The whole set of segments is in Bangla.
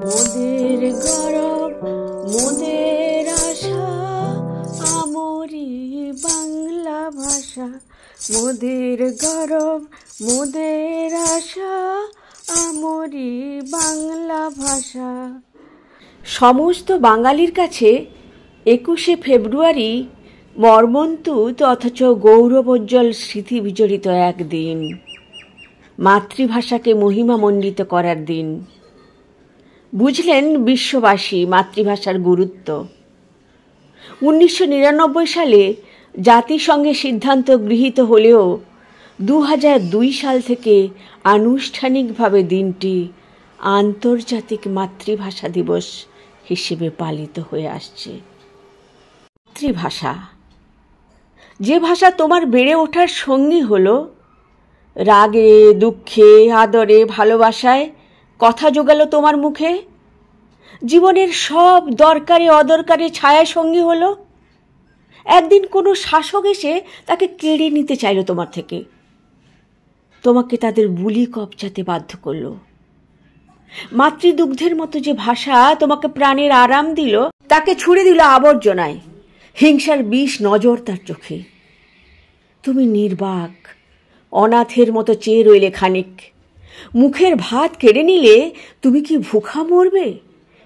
মোদের গরব মোদের আশা, আমরি বাংলা ভাষা। মোদের গরব মোদের আশা, আমরি বাংলা ভাষা। সমস্ত বাঙালির কাছে 21শে ফেব্রুয়ারি মর্মন্তুদ অথচ গৌরবোজ্জ্বল স্মৃতি বিজড়িত একদিন, মাতৃভাষাকে মহিমামণ্ডিত করার দিন। বুঝলেন বিশ্ববাসী মাতৃভাষার গুরুত্ব। 1999 সালে জাতিসংঘে সিদ্ধান্ত গৃহীত হলেও 2002 সাল থেকে আনুষ্ঠানিকভাবে দিনটি আন্তর্জাতিক মাতৃভাষা দিবস হিসেবে পালিত হয়ে আসছে। মাতৃভাষা, যে ভাষা তোমার বেড়ে ওঠার সঙ্গী হলো, রাগে দুঃখে আদরে ভালোবাসায় কথা জোগালো তোমার মুখে, জীবনের সব দরকারে অদরকারে ছায়া সঙ্গী হলো। একদিন কোনো শাসক এসে তাকে কেড়ে নিতে চাইল তোমার থেকে, তোমাকে তাদের বুলি কবজাতে বাধ্য করলো। মাতৃদুগ্ধের মতো যে ভাষা তোমাকে প্রাণের আরাম দিল, তাকে ছুড়ে দিল আবর্জনায়, হিংসার বিষ নজর তার চোখে। তুমি নির্বাক অনাথের মতো চেয়ে রইলে খানিক। মুখের ভাত কেড়ে নিলে তুমি কি ভুখা মরবে,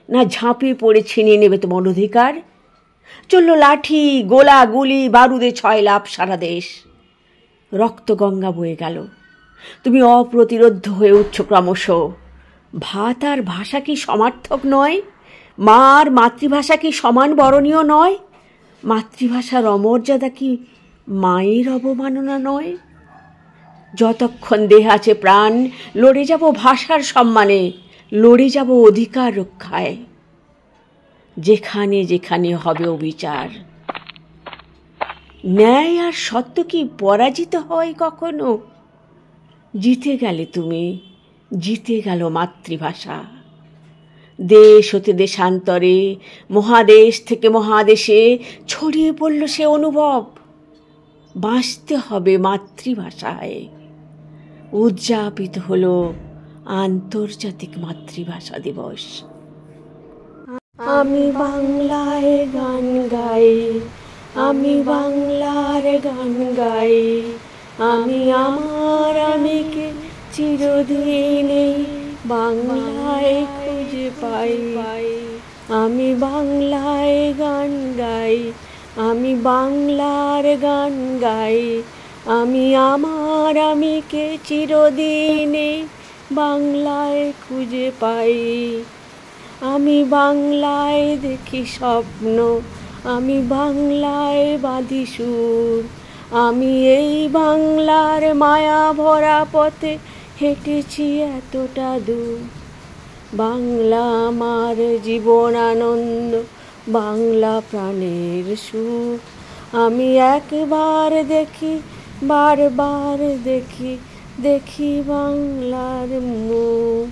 না ঝাঁপিয়ে পড়ে ছিনিয়ে নেবে তোমার অধিকার? চলল লাঠি গোলা গুলি বারুদে ছয় লাভ সারা দেশ, রক্ত গঙ্গা বয়ে গেল। তুমি অপ্রতিরোধ্য হয়ে উঠছ ক্রমশ। ভাত আর ভাষা কি সমার্থক নয়? মা আর মাতৃভাষা কি সমান বরণীয় নয়? মাতৃভাষার অমর্যাদা কি মায়ের অবমাননা নয়? যতক্ষণ দেহে আছে প্রাণ, লড়ে যাব ভাষার সম্মানে, লড়ে যাব অধিকার রক্ষায়, যেখানে যেখানে হবে অবিচার। ন্যায় আর সত্য কি পরাজিত হয় কখনো? জিতে গেলে তুমি, জিতে গেল মাতৃভাষা। দেশ হতে দেশান্তরে, মহাদেশ থেকে মহাদেশে ছড়িয়ে পড়ল সে অনুভব। বাঁচতে হবে মাতৃভাষায়। উদযাপিত হলো আন্তর্জাতিক মাতৃভাষা দিবস। আমি বাংলায় গান গাই, আমি বাংলার গান গাই, আমি আমার আমিকে চিরদিনে বাংলায় খুঁজে পাই। আমি বাংলায় গান গাই, আমি বাংলার গান গাই, আমি আমার আমিকে চিরদিনে বাংলায় খুঁজে পাই। আমি বাংলায় দেখি স্বপ্ন, আমি বাংলায় বাঁধি সুর, আমি এই বাংলার মায়া ভরা পথে হেঁটেছি এতটা দূর। বাংলা আমার জীবন আনন্দ, বাংলা প্রাণের সুখ। আমি একবার দেখি, বারবার দেখি, দেখি বাংলার মুখ।